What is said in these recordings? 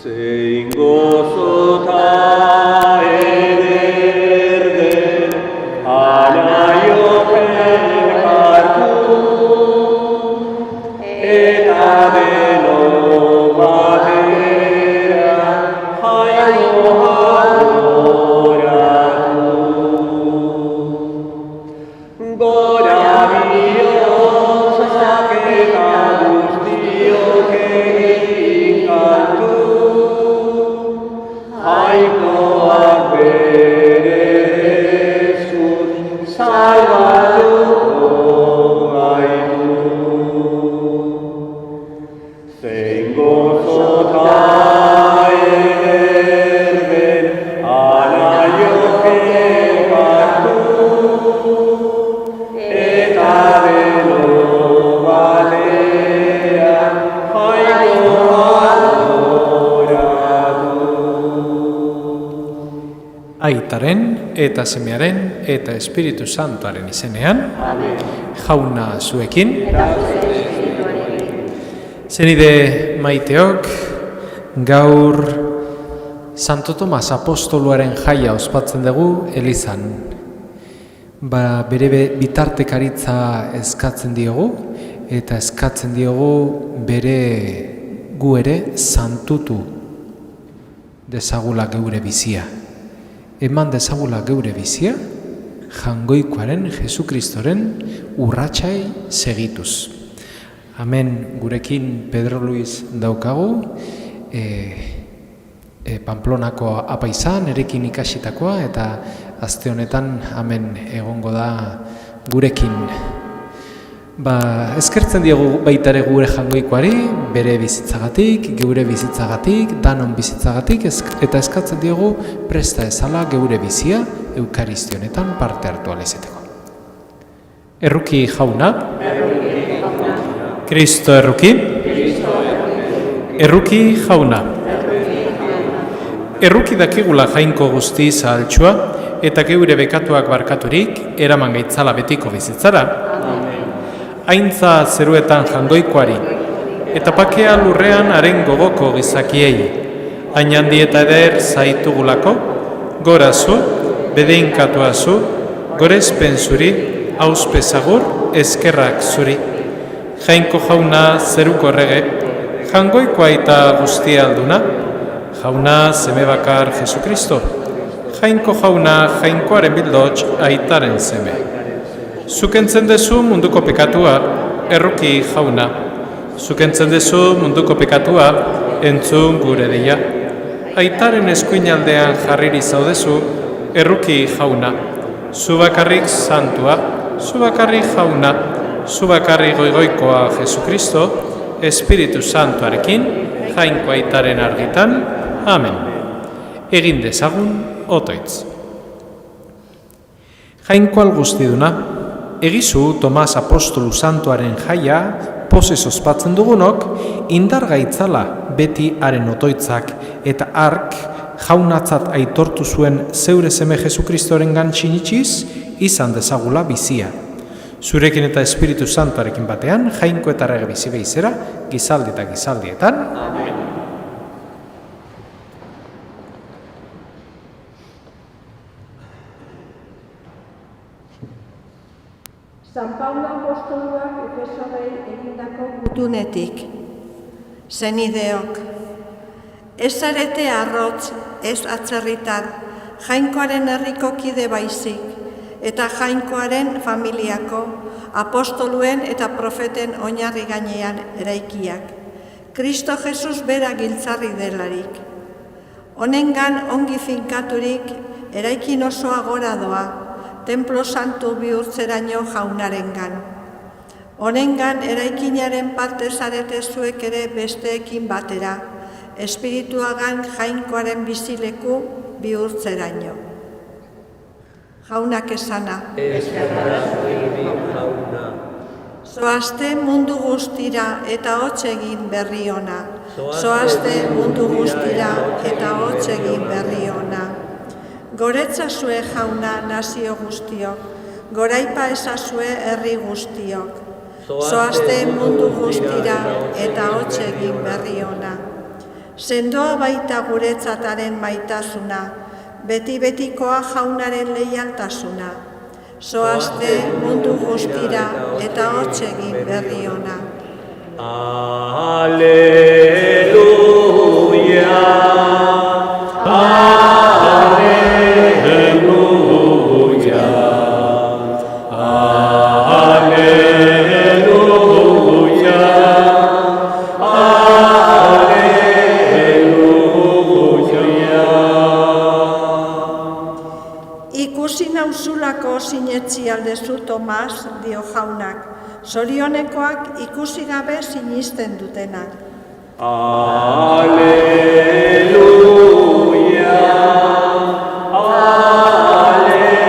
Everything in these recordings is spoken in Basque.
Zein gozota ederden, anaiopen hartu, eta deno batera jaino adoratu. Gora bihotzak eta guztiok egin kantu, jainkoak bere Jesus salbatuko gaitu. Zein gozota ederden, anaiopen hartu, eta deno batera jaino adoratu. Aitaren eta Semearen eta Espiritu Santuaren izenean, jauna zuekin. Zenide maiteok, gaur Santo Tomas apostoluaren jaia ospatzen dugu Elizan. Bere bitartekaritza eskatzen diogu, eta eskatzen diogu bere gu ere santutu dezagula geure bizia. Eman dezagula geure bizia, jangoikoaren Jesukristoren urratsai segituz. Hemen gurekin Pedro Luis daukagu, Pamplonako apaizan, erekin ikasitakoa, eta aste honetan hemen egongo da gurekin. Eskertzen diogu baita ere gure jangoikoari, bere bizitzagatik, geure bizitzagatik, danon bizitzagatik, eta eskatzen diogu presta ezala geure bizia eukaristionetan parte hartu alezeteko. Erruki jauna, Kristo erruki, erruki jauna. Erruki dakigula jainko guzti zahaltsua, eta geure bekatuak barkaturik eraman gaitzala betiko bizitzara. Aintza zeruetan jangoikoari, eta pakea lurrean haren gogoko gizakiei. Hain handi eta eder zaitugulako, gora zu, bedeinkatua zu, gorespen zuri, auspezagur, eskerrak zuri. Jainko jauna zeruko errege, jangoikoa eta guztia alduna, jauna seme bakar Jesukristo. Jainko jauna jainkoaren bildots aitaren seme. Zukentzen dezu munduko pekatua, erruki jauna. Zukentzen dezu munduko pekatua, entzun gure deia. Aitaren eskuinaldean jarriri zaudezu, erruki jauna. Zu bakarrik santua, zu bakarrik jauna, zu bakarrik goigoikoa Jesukristo, Espiritu Santuarekin, jainko aitaren argitan, amen. Egin dezagun, otoitz. Jainko algustiduna, egizu Tomas Apostolu Santuaren jaia, pozez ospatzen dugunok, indar gaitzala beti haren otoitzak eta ark jaunatzat aitortu zuen zeure seme Jesukristoren gantxinitxiz, izan dezagula bizia. Zurekin eta Espiritu Santuarekin batean, jainko eta errege bizi behizera, gizaldi eta gizaldietan. Amen. San Paulo apostoluak Efesorrei egindako gutunetik. Zenideok, ez zarete arrotz, ez atzerritar, jainkoaren herriko kide baizik, eta jainkoaren familiako, apostoluen eta profeten oinarri gainean eraikiak. Kristo Jesus bera giltzarri delarik. Honengan ongi finkaturik, eraikin osoa gora doa, templo santu bihurtzeraino jaunarengan. Honengan eraikinaren parte zarete zuek ere besteekin batera, espirituagan jainkoaren bizileku bihurtzeraino. Jaunak esana. Zoazte mundu guztira eta hotz egin berri ona. Zoazte mundu guztira eta hotz egin berri ona. Goretzazue jauna nazio guztiok, goraipa ezazue herri guztiok. Zoazte mundu guztira eta hotz egin berri ona. Sendoa baita guretzataren maitasuna, beti-betikoa jaunaren leialtasuna. Zoazte mundu guztira eta hots egin berri ona. Aleluia, aleluia, aleluia, aleluia. Ikusi nauzulako sinetsi aldezu Tomas, dio jaunak, zorionekoak ikusi gabe sinisten dutenak. Aleluia, aleluia,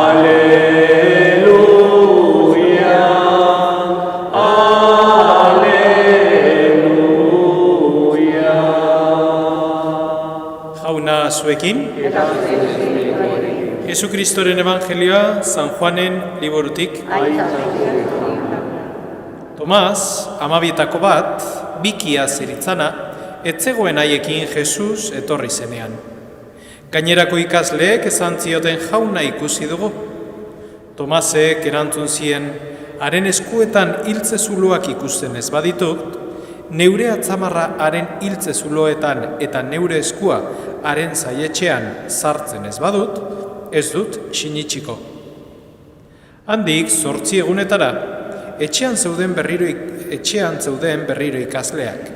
aleluia, aleluia. Jauna zuekin, Jesu Kristoren Evangelioa San Juanen liburutik. Tomas, amabietako bat, bikia zeritzana, etzegoen haiekin Jesus etorri zenean. Gainerako ikasleek esan zioten jauna ikusi dugu. Tomasek erantzun zien, haren eskuetan hiltze zuloak ikusten ez baditut, neure atzamarra haren hiltze zuloetan eta neure eskua haren zaietxean sartzen ez badut, ez dut sinitsiko. Handik 8 egunetara, etxean zeuden berriro ikasleak.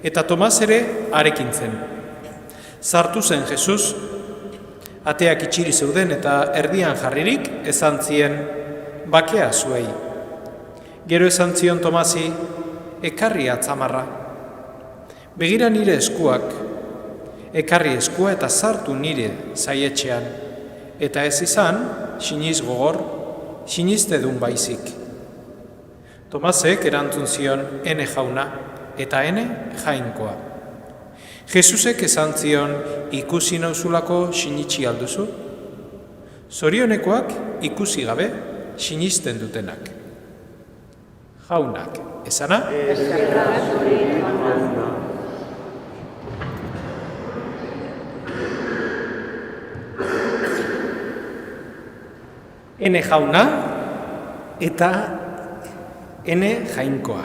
Eta Tomas ere harekin zen. Sartu zen Jesus, ateak itxiri zeuden eta erdian jarririk esan zien, bakea zuei. Gero esan zion Tomasi, ekarri atzamarra. Begira nire eskuak, ekarri eskua eta sartu nire zaietxean. Eta ez izan, siniz gogor, siniztedun baizik. Tomasek erantzun zion, ene jauna, eta ene jainkoa. Jesusek esan zion, ikusi nauzulako sinitsi alduzu? Zorionekoak ikusi gabe sinizten dutenak. Jaunak, esana? Ene jauna eta ene jainkoa.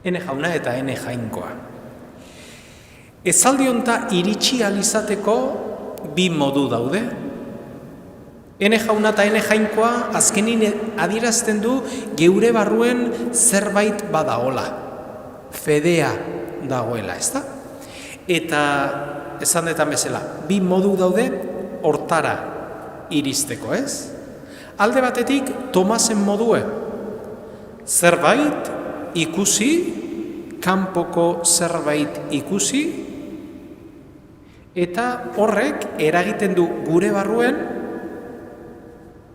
Ene jauna eta ene jainkoa. Esaldi honta iritsi alizateko bi modu daude. Ene jauna eta ene jainkoa azkenin adierazten du geure barruen zerbait badaola. Fedea dagoela, ezta? Eta esan detan bezala, bi modu daude hortara iristeko, ez? Alde batetik, Tomasen modue. Zerbait ikusi, kanpoko zerbait ikusi, eta horrek eragiten du gure barruen,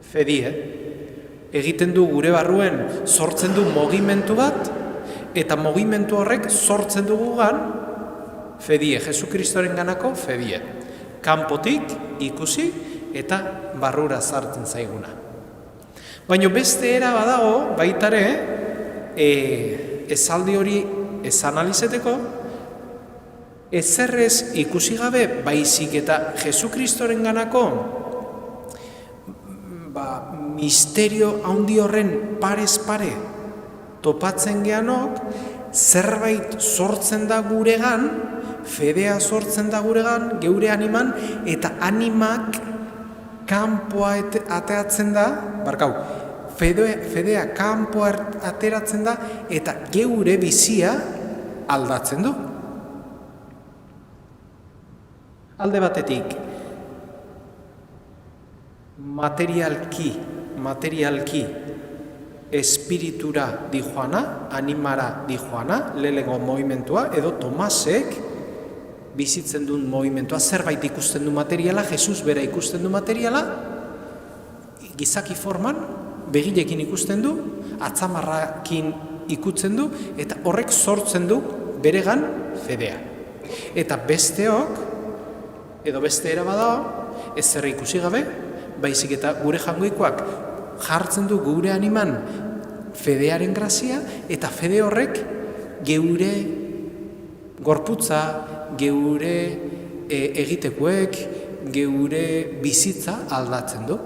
fedie, egiten du gure barruen sortzen du mugimendu bat, eta mugimendu horrek sortzen du gugan, fedie, Jesu Kristoren ganako fedie. Kanpotik ikusi, eta barrura sartzen zaiguna. Baina beste era badago, baitare, esaldi hori esan alizeteko, ezerrez ikusi gabe baizik eta Jesu Kristoren ganako misterio handi horren parez pare topatzen geanok, zerbait sortzen da guregan, fedea sortzen da guregan, geure animan, eta animak kanpoa ateratzen da, fedea kanpoa ateratzen da, eta geure bizia aldatzen du. Alde batetik, materialki espiritura dijoana, animara dijoana, lehenengo movimentua, edo Tomasek bizitzen duen movimentua, zerbait ikusten du materiala, Jesus bera ikusten du materiala, gizaki forman, begilekin ikusten du, atzamarrakin ikutzen du, eta horrek sortzen du beregan fedea. Eta besteok, edo beste era badao, ez zer ikusi gabe, baizik eta gure jangoikoak jartzen du gure animan fedearen grazia, eta fede horrek geure gorputza, geure egitekoek, geure bizitza aldatzen du.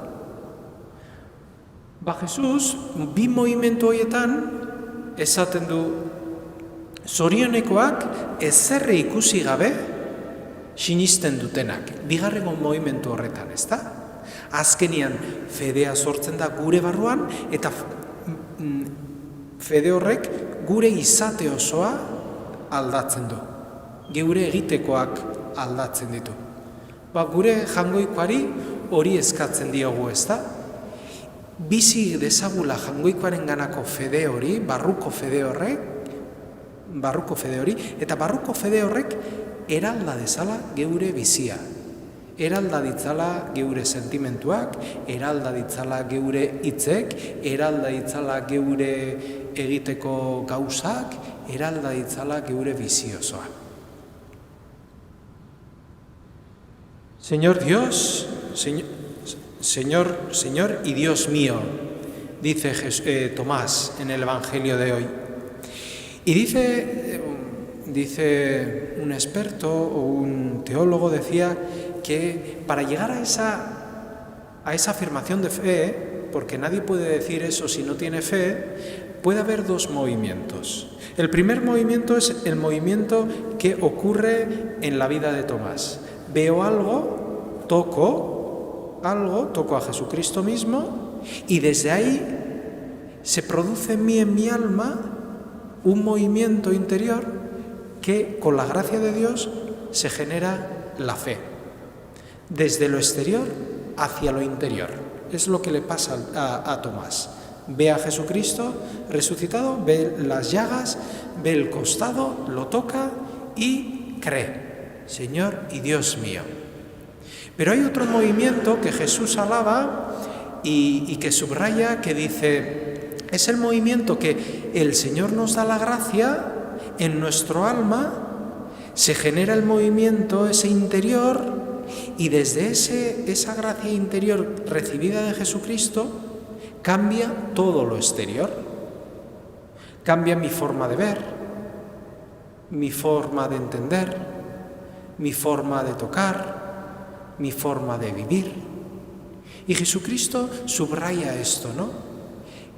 Jesus, bi movimentu horietan esaten du zorionekoak ezerre ikusi gabe sinisten dutenak. Bigarrengo movimentu horretan, ezta? Azkenian fedea sortzen da gure barruan eta fede horrek gure izate osoa aldatzen du. Geure egitekoak aldatzen ditu. Gure jangoikoari hori eskatzen diogu, ezta? Bizi dezagula jangoikoaren ganako fede hori, barruko fede hori, eta barruko fede horrek eralda dezala geure bizia. Eralda ditzala geure sentimentuak, eralda ditzala geure hitzek, eralda ditzala geure egiteko gauzak, eralda ditzala geure bizi osoa. Señor Dios, Señor y Dios mío, dice Tomás en el Evangelio de hoy. Y dice un experto o un teólogo, decía que para llegar a esa afirmación de fe, porque nadie puede decir eso si no tiene fe, puede haber dos movimientos. El primer movimiento es el movimiento que ocurre en la vida de Tomás. Veo algo, toco a Jesucristo mismo, y desde ahí se produce en mi alma un movimiento interior que con la gracia de Dios se genera la fe. Desde lo exterior hacia lo interior. Es lo que le pasa a Tomás. Ve a Jesucristo resucitado, ve las llagas, ve el costado, lo toca y cree. Señor y Dios mío. Pero hay otro movimiento que Jesús alaba y que subraya, que dice, es el movimiento que el Señor nos da la gracia en nuestro alma, se genera el movimiento ese interior, y desde esa gracia interior recibida de Jesucristo cambia todo lo exterior. Cambia mi forma de ver, mi forma de entender, mi forma de tocar, mi forma de vivir. Y Jesucristo subraya esto, ¿no?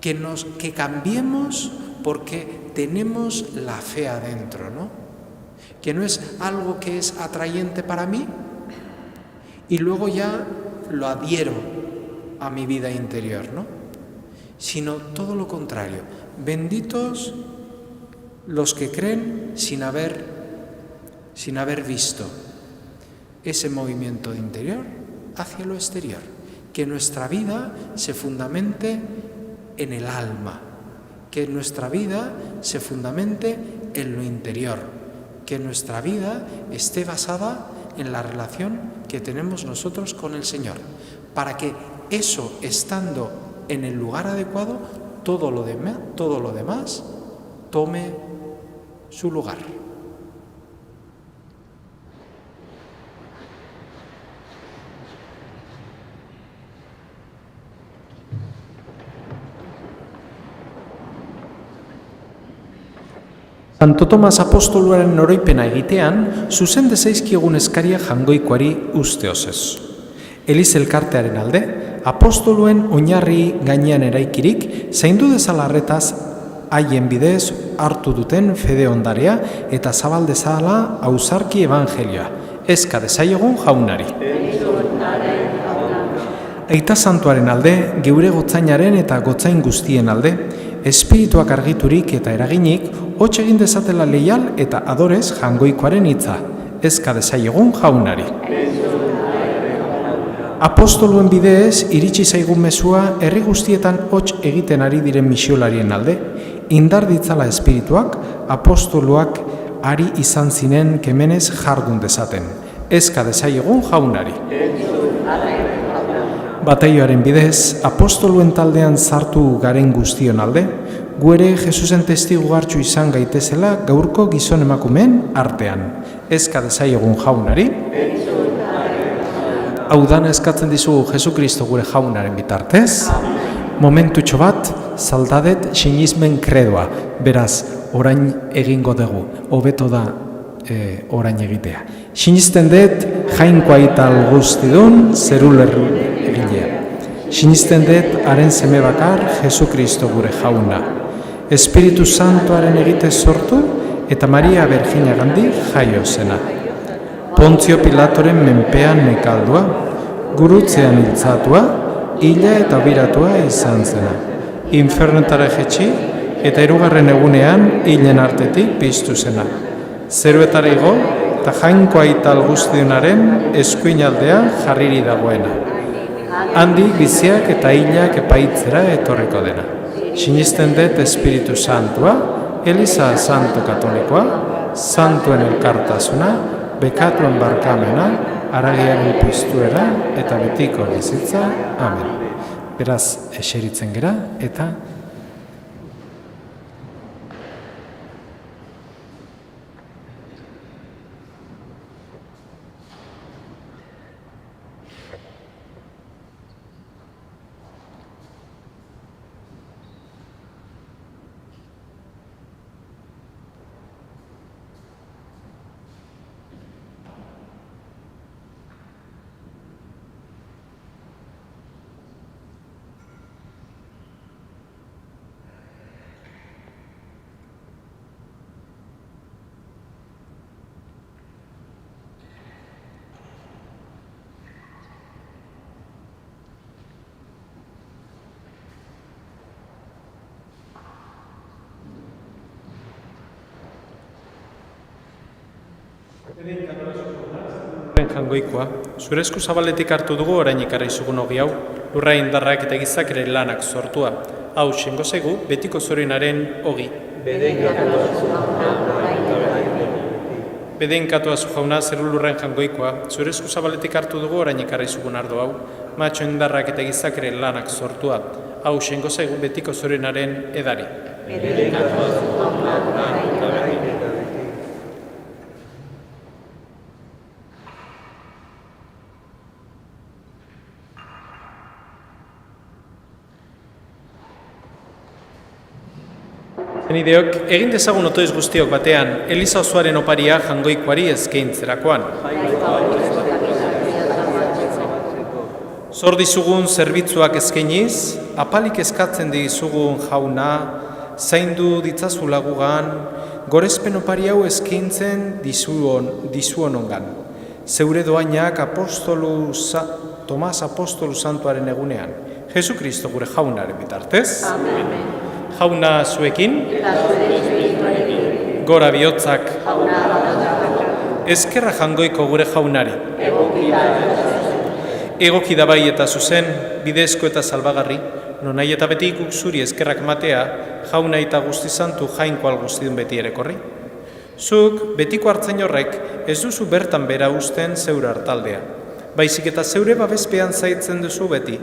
Que cambiemos porque tenemos la fe adentro, ¿no? Que no es algo que es atrayente para mí y luego ya lo adhiero a mi vida interior, ¿no? Sino todo lo contrario. Benditos los que creen sin haber visto ese movimiento de interior hacia lo exterior. Que nuestra vida se fundamente en el alma, que nuestra vida se fundamente en lo interior, que nuestra vida esté basada en la relación que tenemos nosotros con el Señor, para que eso, estando en el lugar adecuado, todo lo demás tome su lugar. Santo Tomas apostoluaren oroipena egitean, zuzen dezaizkiegun eskaria jangoikoari usteoz ez. Eliz elkartearen alde, apostoluen oinarri gainean eraikirik, zaindu dezala arretaz haien bidez hartu duten fede ondarea eta zabal dezala ausarki evangelioa. Eska dezaiegun jaunari. Aita santuaren alde, geure gotzainaren eta gotzain guztien alde, espirituak argiturik eta eraginik, hots egin dezatela leial eta adorez jangoikoaren hitza. Eska dezaiegun jaunari. Apostoluen bidez iritsi zaigun mezua herri guztietan hots egiten ari diren misiolarien alde, indar ditzala espirituak, apostoluak ari izan zinen kemenez jardun dezaten. Eska dezaiegun jaunari. Bataioaren bidez, apostoluen taldean sartu garen guztion alde, guere Jesusen testigu hartxu izan gaitezela gaurko gizon emakumeen artean. Eska dezaiegun jaunari. Hau dana eskatzen dizugu Jesukristo gure jaunaren bitartez. momentutxo bat, saldadet sinismen kredoa, beraz, orain egingo dugu, hobeto da orain egitea. Sinisten dut, jainkoa ital guztidun, zerulerru egilea. Sinisten dut, haren seme bakar, Jesu Kristo gure jauna. Espiritu Santoaren egite sortu, eta Maria Bergina gandi jaio zena. Pontzio Pilatoren menpean nekaldua, gurutzean hiltzatua, hila eta biratua izan zena. Infernetara jetxi eta 3. egunean hilen artetik piztu zena. Zeruetara igo eta jainkoa ital guztiunaren eskuinaldea jarriri dagoena. Handi biziak eta hilak epaitzera etorriko dena. Sinisten dut Espiritu Santua, Eliza Santo Katolikoa, Santuen elkartasuna, bekatuen barkamena, haragiaren piztuera eta betiko bizitza. Amen. Beraz, eseritzen gera eta jangoikoa, zure esku zabaletik hartu dugu orain ikarra izugun hogi hau, lurra indarrak eta gizak ere lanak sortua. Hau, xengo zaigu, betiko zorionaren hogi. Bedeinkatu azu jauna, zeru lurren jangoikoa, zure esku zabaletik hartu dugu orain ikarra izugun ardo hau, matxo indarrak eta gizak ere lanak sortua. Hau, xengo zaigu, betiko zorionaren edari. Bedeinkatu azu jauna, Zenideok, egin dezagun otoiz guztiok batean, Eliza osoaren oparia jangoikoari eskaintzerakoan. Zor dizugun zerbitzuak eskainiz, apalik eskatzen dizugun jauna, zaindu ditzazu lagugan, gorezpen opari hau eskaintzen dizuonongan. Zeure doainak Tomas Apostolu Santuaren egunean, Jesu Kristo gure jaunaren bitartez. Amen. Jauna zuekin, gora bihotzak, ezkerra jangoiko gure jaunari. Egoki da bai eta zuzen, bidezko eta salbagarri, nonai eta beti guk zuri ezkerrak matea, jauna eta guzti santu jainko alguztidun beti erekorri. Zuk, betiko hartzen horrek, ez duzu bertan bera usten zeure hartaldea. Baizik eta zeure babespean zaitzen duzu beti,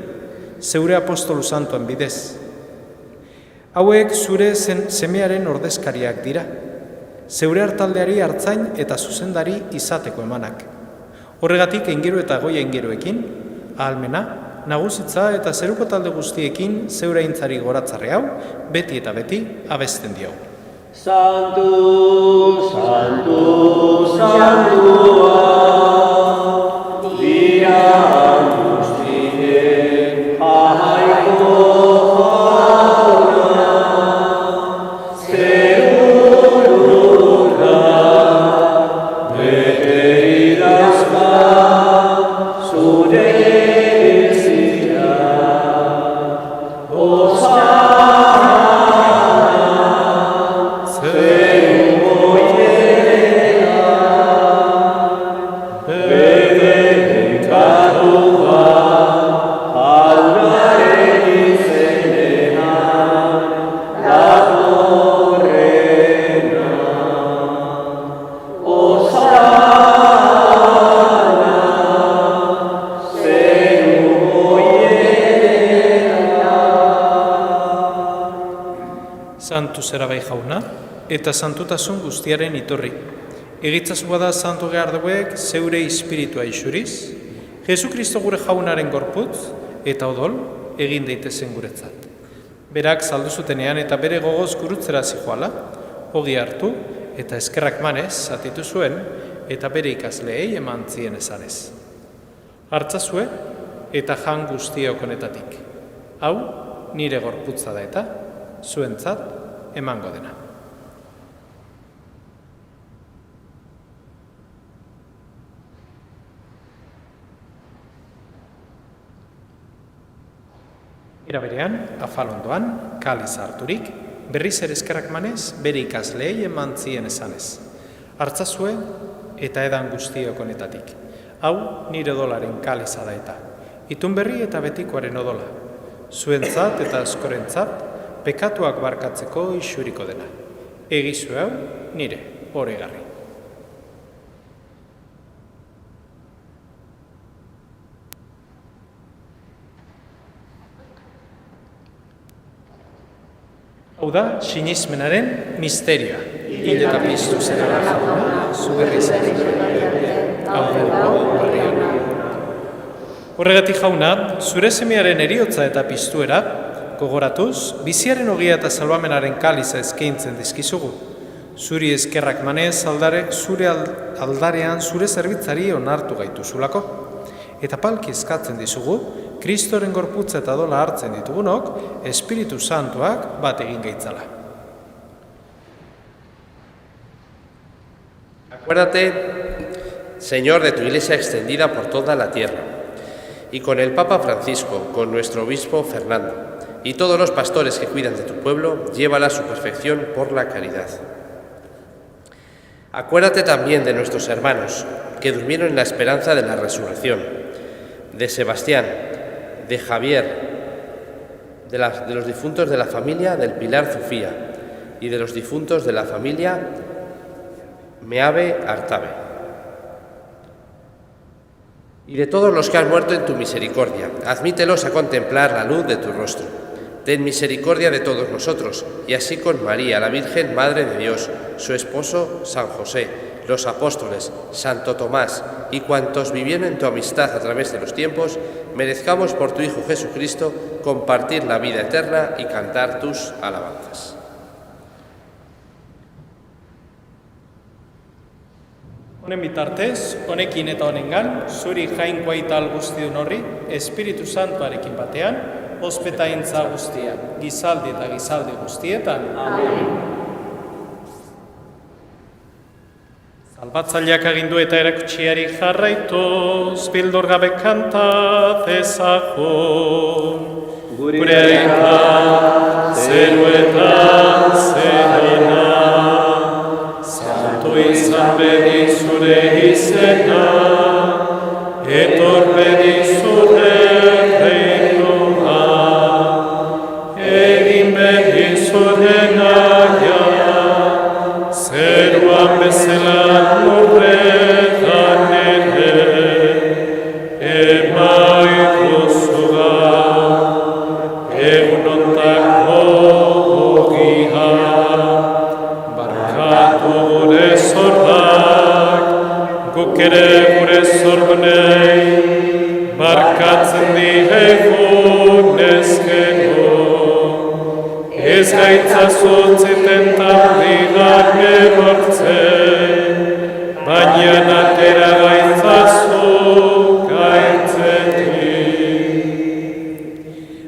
zeure apostolu santuan bidez. Hauek zure semearen ordezkariak dira, zeure hartaldeari hartzain eta zuzendari izateko emanak. Horregatik engero eta goia engeroekin, ahalmena, nagusitza eta zeruko talde guztiekin zeure aintzari goratzarre hau, beti eta beti abesten diogu. Santu, Santu, Santua, dira guztien jaiko. Santu zera bai jauna, eta santutasun guztiaren itorri. Egitzazu bada santu geharduek zeure espiritua isuriz, Jesu Kristo gure jaunaren gorputz, eta odol, egin daitezen guretzat. Berak saldu zutenean eta bere gogoz gurutzera zijoala, ogi hartu eta eskerrak manez zatitu zuen eta bere ikasleei eman zien esanez. Hartzazue eta jan guztiok honetatik. Hau, nire gorputza da eta zuentzat emango dena. Era berean, afalondoan, kaliz harturik, berriz ere eskerrak manez, bere ikasleei eman zien esanez. Hartzazue eta edan guztiok honetatik. Hau, nire odolaren kaliza da eta. Itun berri eta betikoaren odola. Zuentzat eta askorentzat, pekatuak barkatzeko isuriko dena. Egizu hau, nire, oregarri. Hau da, sinismenaren misterioa. Hil eta piztu zera jauna, zu berri zen. Hau da, barriona. Horregatik jauna, zure semearen eriotza eta piztuera, gogoratuz, biziaren ogia eta salbamenaren kaliza eskaintzen dizkizugu. Zuri eskerrak manez zure aldarean zure zerbitzari onartu gaituzulako. Eta palki eskatzen dizugu, Kristoren gorputza eta dola hartzen ditugunok, Espiritu Santuak bat egin gaitzala. Acuérdate, Señor, de tu Iglesia extendida por toda la tierra, y con el Papa Francisco, con nuestro obispo Fernando, y todos los pastores que cuidan de tu pueblo, llévala a su perfección por la caridad. Acuérdate también de nuestros hermanos, que durmieron en la esperanza de la resurrección, de Sebastián, de Javier, de los difuntos de la familia del Pilar Zufía y de los difuntos de la familia Meave Artabe, y de todos los que han muerto en tu misericordia. Admítelos a contemplar la luz de tu rostro. Ten misericordia de todos nosotros, y así con María, la Virgen Madre de Dios, su esposo San José, los apóstoles, Santo Tomás y cuantos vivieron en tu amistad a través de los tiempos, merezcamos por tu Hijo Jesucristo compartir la vida eterna y cantar tus alabanzas. Honen bitartez, honekin eta honengan, zuri jainkoa ital guztiun horri, Espiritu Santuarekin batean, ospetaintza guztia, gizaldi eta gizaldi guztietan. Amen. Salbatzaileak agindu eta erakutsiari jarraituz, bildor gabe kanta dezagun. Gure aita, zeruetan zerana, santu izan bedi zure izena, etor bedi zure reinoa, egin bedi zure naia, zeruan bezala lurretan ere, emaiko zuga, egun ontako ogia, barkatu gure zorrak, guk ere gure zorgonei, barkatzen dihegun ezkero, ez gaitzazutzen tentardinak egortzen, baina atera gaitzazu gaitzetik.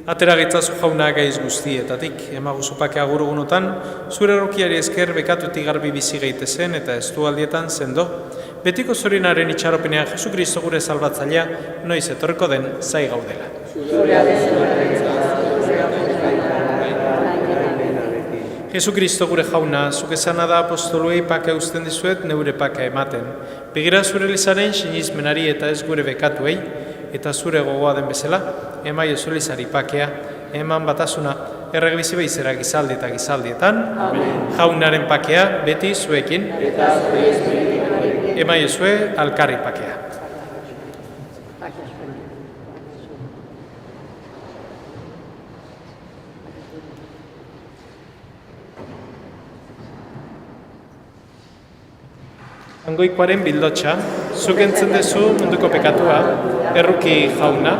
Atera gaitzazu jauna gaiz guztietatik, emaguzupak agurugunotan, zure erokiari esker bekatutik garbi bizi gaitezen eta estualdietan sendo. Betiko zorinaren itxaropenean Jesukristo gure salbatzailea, noiz etorriko den zai gaudela. Jesukristo gure jauna, zuk esana da apostoluei paka eusten dizuet neure paka ematen. Begira zure lizaren sinismenari eta ez gure bekatuei, eta zure gogoa den bezala, emai ezulizari pakea, eman batasuna, erregibizi behizera gizaldi eta gizaldietan, jaunaren pakea beti zuekin, emai ezue alkarri pakea. Jangoikoaren bildotxa, zuk entzun dezu munduko pekatua, erruki jauna,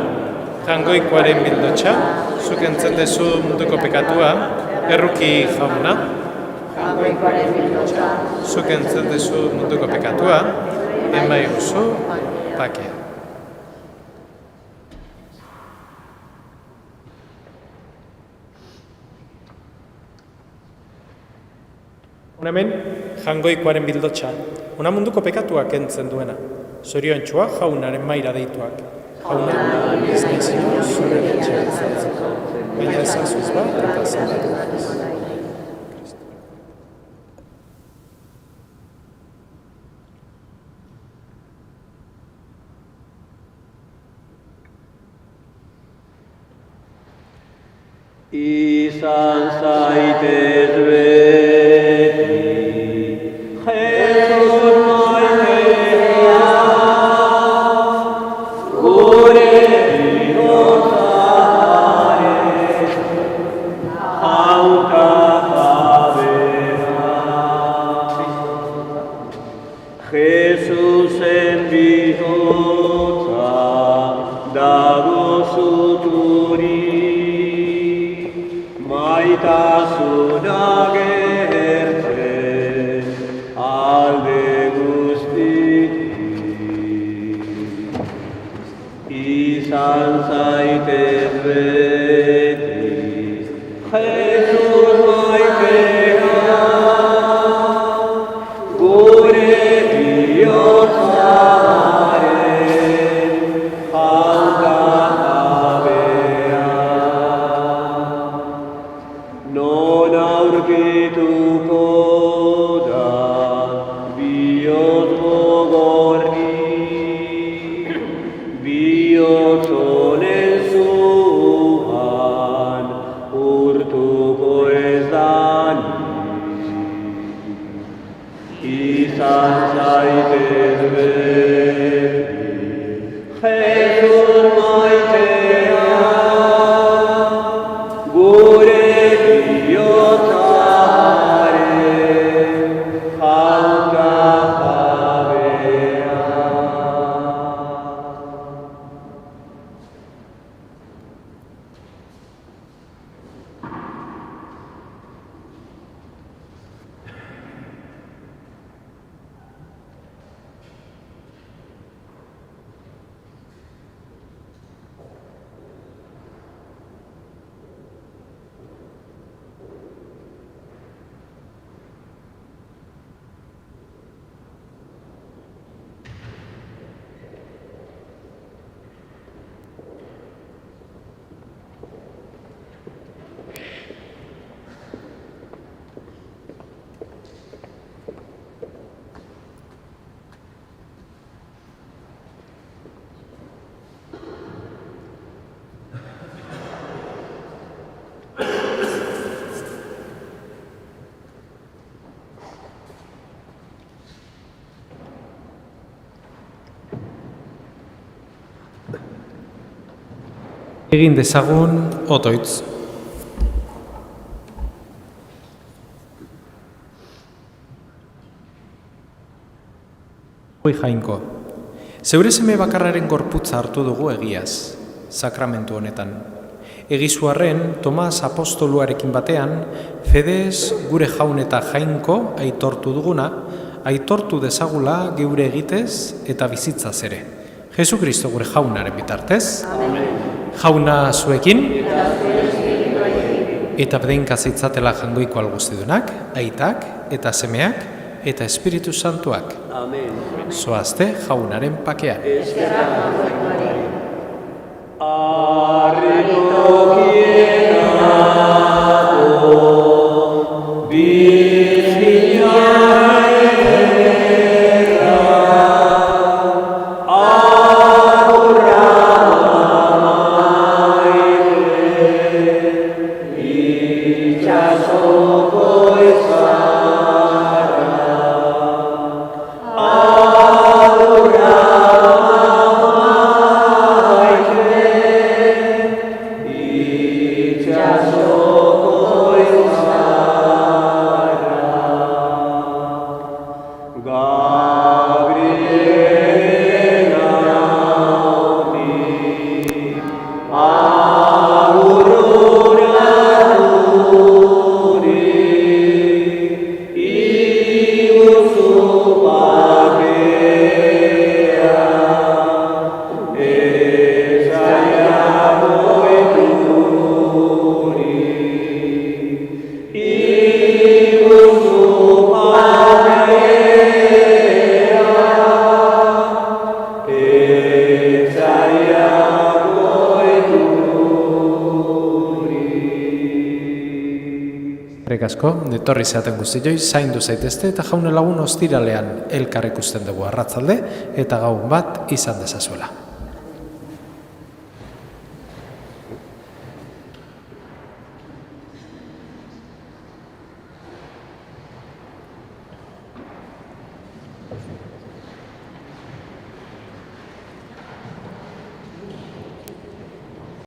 jangoikoaren bildotxa, zuk entzun dezu munduko pekatua, erruki jauna. Zuk entzun dezu munduko pekatua, emai guzu pakea. Hemen, jangoikoaren bildotxa, una munduko pekatuak entzen duena. Zoriontxua jaunaren maira deituak. Jauna, ez nizio, zure etxea izatzeko. Baina ezazuz bat eta zendatu. Izan zaitez beti, Jesus maitea, gure bihotzaren, hanka jabea. Jesusen bihotza dago zuturik, maitasuna gertzen alde guztitik. Izan zaitez beti, Jesus maitea, gure bihotzaren hanka jabea. Non aurkituko da bihotz gogorrik, bihotz honen zuan urtuko ez danik. Izan zaitez beti, Jesus maitea, gure bihotzaren hanka jabea. Egin dezagun otoitz. Hoi jainko, zeure seme bakarraren gorputza hartu dugu egiaz, sakramentu honetan. Egizuarren, Tomas apostoluarekin batean, fedez gure jaun eta jainko aitortu duguna, aitortu dezagula geure egitez eta bizitzaz ere. Jesu Kristo gure jaunaren bitartez. Amen. Jauna zuekin, eta bedeinka zeitzatela jangoiko alguztidunak, aitak eta semeak eta Espiritu Santuak. Amen. Zoazte jaunaren pakean. Gabriela, Eskerrik asko, etorri zeaten guztioi, zaindu zaitezte eta jaune lagun ostiralean elkar ikusten dugu arratzalde eta gaun bat izan dezazuela.